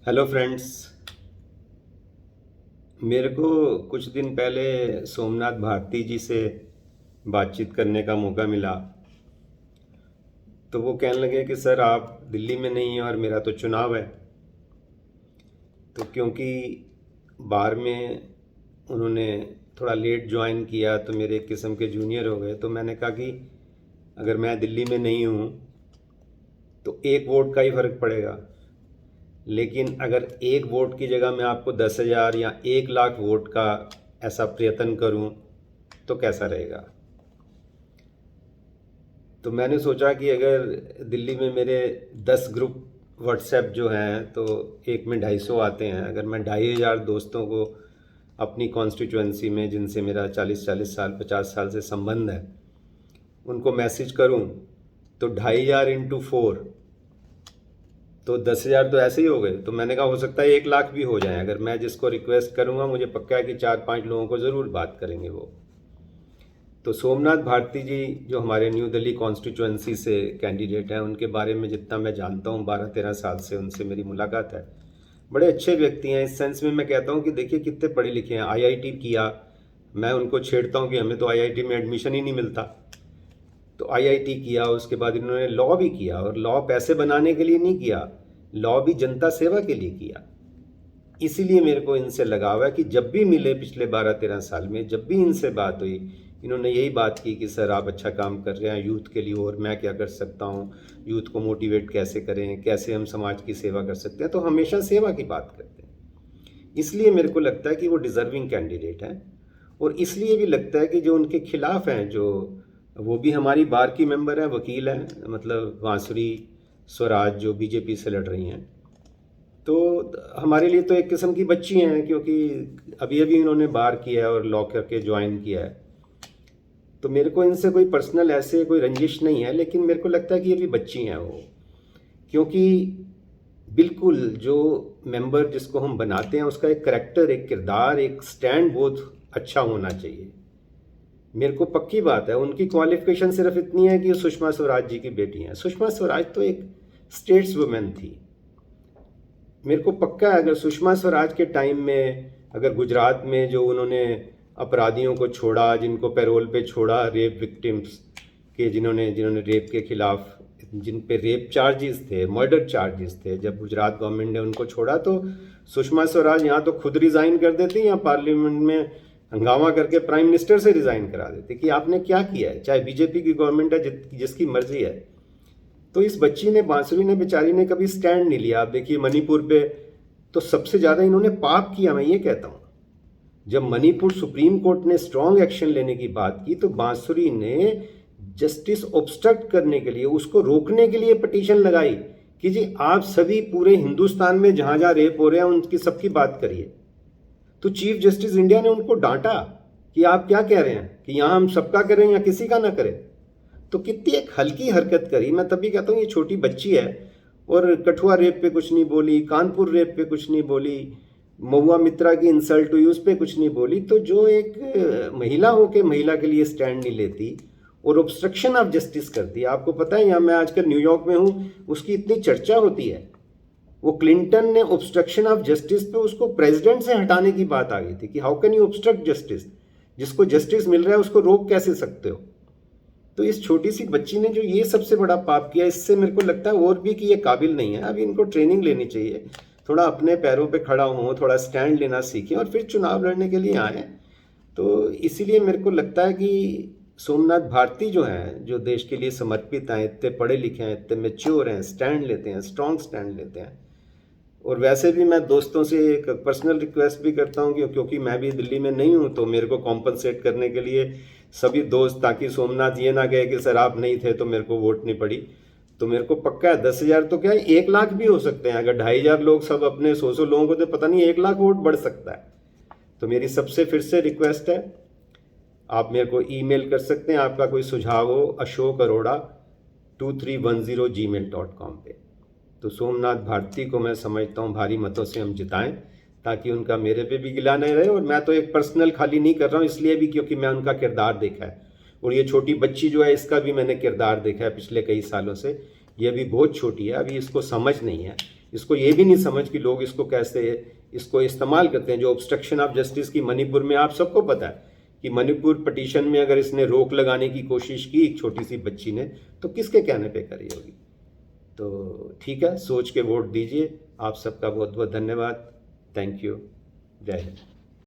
Hello friends. मेरे को कुछ दिन पहले सोमनाथ भारती जी से बातचीत करने का मौका मिला। तो वो कहने लगे कि सर आप दिल्ली में नहीं हैं और मेरा तो चुनाव है। तो क्योंकि बार में उन्होंने थोड़ा लेट ज्वाइन किया तो मेरे एक किस्म के जूनियर हो गए। तो मैंने कहा कि अगर मैं दिल्ली में नहीं हूँ तो एक वोट का ही फ़र्क पड़ेगा, लेकिन अगर एक वोट की जगह मैं आपको 10,000 या 1 लाख वोट का ऐसा प्रयत्न करूं तो कैसा रहेगा। तो मैंने सोचा कि अगर दिल्ली में मेरे 10 ग्रुप व्हाट्सएप जो हैं तो एक में 250 आते हैं, अगर मैं 2,500 दोस्तों को अपनी कॉन्स्टिट्यूएंसी में जिनसे मेरा 40-40 साल 50 साल से संबंध है उनको मैसेज करूं तो 2,500 इंटू 4 तो 10,000 तो ऐसे ही हो गए। तो मैंने कहा हो सकता है 1 लाख भी हो जाए। अगर मैं जिसको रिक्वेस्ट करूंगा मुझे पक्का है कि 4-5 लोगों को ज़रूर बात करेंगे वो। तो सोमनाथ भारती जी जो हमारे न्यू दिल्ली कॉन्स्टिट्यूएंसी से कैंडिडेट हैं उनके बारे में जितना मैं जानता हूँ, 12-13 साल से उनसे मेरी मुलाकात है। बड़े अच्छे व्यक्ति हैं। इस सेंस में मैं कहता हूँ कि देखिए कितने पढ़े लिखे हैं। आईआईटी किया। मैं उनको छेड़ता हूँ कि हमें तो आईआईटी में एडमिशन ही नहीं मिलता। तो आईआईटी किया, उसके बाद इन्होंने लॉ भी किया, और लॉ पैसे बनाने के लिए नहीं किया, लॉ भी जनता सेवा के लिए किया। इसीलिए मेरे को इनसे लगाव है कि जब भी मिले पिछले 12-13 साल में, जब भी इनसे बात हुई, इन्होंने यही बात की कि सर आप अच्छा काम कर रहे हैं यूथ के लिए, और मैं क्या कर सकता हूँ, यूथ को मोटिवेट कैसे करें, कैसे हम समाज की सेवा कर सकते हैं। तो हमेशा सेवा की बात करते हैं। इसलिए मेरे को लगता है कि वो डिज़र्विंग कैंडिडेट हैं। और इसलिए भी लगता है कि जो उनके खिलाफ हैं, जो वो भी हमारी बार की मेंबर हैं, वकील हैं, मतलब बांसुरी स्वराज जो बीजेपी से लड़ रही हैं, तो हमारे लिए तो एक किस्म की बच्ची हैं, क्योंकि अभी अभी इन्होंने बार किया है और लॉ करके ज्वाइन किया है। तो मेरे को इनसे कोई पर्सनल ऐसे कोई रंजिश नहीं है, लेकिन मेरे को लगता है कि ये भी बच्ची हैं वो। क्योंकि बिल्कुल जो मेंबर जिसको हम बनाते हैं उसका एक करेक्टर, एक किरदार, एक स्टैंड बहुत अच्छा होना चाहिए। मेरे को पक्की बात है उनकी क्वालिफिकेशन सिर्फ इतनी है कि सुषमा स्वराज जी की बेटी हैं। सुषमा स्वराज तो एक स्टेट्स वुमेन थी। मेरे को पक्का है अगर सुषमा स्वराज के टाइम में, अगर गुजरात में जो उन्होंने अपराधियों को छोड़ा, जिनको पैरोल पे छोड़ा, रेप विक्टिम्स के, जिन्होंने जिन्होंने रेप के खिलाफ, जिन पे रेप चार्जेस थे, मर्डर चार्जेस थे, जब गुजरात गवर्नमेंट ने उनको छोड़ा तो सुषमा स्वराज यहाँ तो खुद रिज़ाइन कर देती या पार्लियामेंट में हंगामा करके प्राइम मिनिस्टर से रिज़ाइन करा देती कि आपने क्या किया है। चाहे बीजेपी की गवर्नमेंट है, जिसकी मर्जी है। तो इस बच्ची ने, बांसुरी ने, बेचारी ने कभी स्टैंड नहीं लिया। आप देखिए मणिपुर पे तो सबसे ज़्यादा इन्होंने पाप किया, मैं ये कहता हूँ। जब मणिपुर सुप्रीम कोर्ट ने स्ट्रांग एक्शन लेने की बात की तो बांसुरी ने जस्टिस ऑब्स्ट्रक्ट करने के लिए, उसको रोकने के लिए पिटीशन लगाई कि जी आप सभी पूरे हिंदुस्तान में जहाँ जहाँ रेप हो रहे हैं उनकी सबकी बात करिए। तो चीफ जस्टिस इंडिया ने उनको डांटा कि आप क्या कह रहे हैं कि यहाँ हम सबका करें या किसी का ना करें। तो कितनी एक हल्की हरकत करी। मैं तभी कहता हूँ ये छोटी बच्ची है, और कठुआ रेप पे कुछ नहीं बोली, कानपुर रेप पे कुछ नहीं बोली, महुआ मित्रा की इंसल्ट हुई उस पर कुछ नहीं बोली। तो जो एक महिला हो के महिला के लिए स्टैंड नहीं लेती और ऑब्स्ट्रक्शन ऑफ जस्टिस करती है। आपको पता है यहाँ मैं आजकल न्यूयॉर्क में हूँ, उसकी इतनी चर्चा होती है। वो क्लिंटन ने ऑब्स्ट्रक्शन ऑफ जस्टिस पे उसको प्रेसिडेंट से हटाने की बात आ गई थी कि how can you obstruct justice, जिसको जस्टिस मिल रहा है उसको रोक कैसे सकते हो। तो इस छोटी सी बच्ची ने जो ये सबसे बड़ा पाप किया, इससे मेरे को लगता है और भी कि ये काबिल नहीं है। अभी इनको ट्रेनिंग लेनी चाहिए, थोड़ा अपने पैरों पे खड़ा हों, थोड़ा स्टैंड लेना सीखें और फिर चुनाव लड़ने के लिए आए। तो इसीलिए मेरे को लगता है कि सोमनाथ भारती जो हैं, जो देश के लिए समर्पित हैं, इतने पढ़े लिखे हैं, इतने मेच्योर हैं, स्टैंड लेते हैं, स्ट्रॉन्ग स्टैंड लेते हैं। और वैसे भी मैं दोस्तों से एक पर्सनल रिक्वेस्ट भी करता हूँ कि क्योंकि मैं भी दिल्ली में नहीं हूँ तो मेरे को कॉम्पनसेट करने के लिए सभी दोस्त, ताकि सोमनाथ ये ना कहे कि सर आप नहीं थे तो मेरे को वोट नहीं पड़ी। तो मेरे को पक्का है 10,000 तो क्या है, 1 लाख भी हो सकते हैं। अगर 2,500 लोग सब अपने 100 लोगों को, तो पता नहीं 1 लाख वोट बढ़ सकता है। तो मेरी सबसे फिर से रिक्वेस्ट है, आप मेरे को ईमेल कर सकते हैं, आपका कोई सुझाव हो ashok.arora2310@gmail.com पे। तो सोमनाथ भारती को मैं समझता हूँ भारी मतों से हम जिताएं, ताकि उनका मेरे पे भी गिला नहीं रहे। और मैं तो एक पर्सनल खाली नहीं कर रहा हूँ इसलिए भी क्योंकि मैं उनका किरदार देखा है, और ये छोटी बच्ची जो है इसका भी मैंने किरदार देखा है पिछले कई सालों से। ये अभी बहुत छोटी है, अभी इसको समझ नहीं है, इसको ये भी नहीं समझ कि लोग इसको कैसे इसको इस्तेमाल करते हैं। जो ऑब्स्ट्रक्शन ऑफ जस्टिस की मणिपुर में, आप सबको पता है कि मणिपुर पिटीशन में अगर इसने रोक लगाने की कोशिश की एक छोटी सी बच्ची ने, तो किसके कहने पे करी होगी। तो ठीक है, सोच के वोट दीजिए। आप सबका बहुत बहुत धन्यवाद। Thank you. जय हिंद।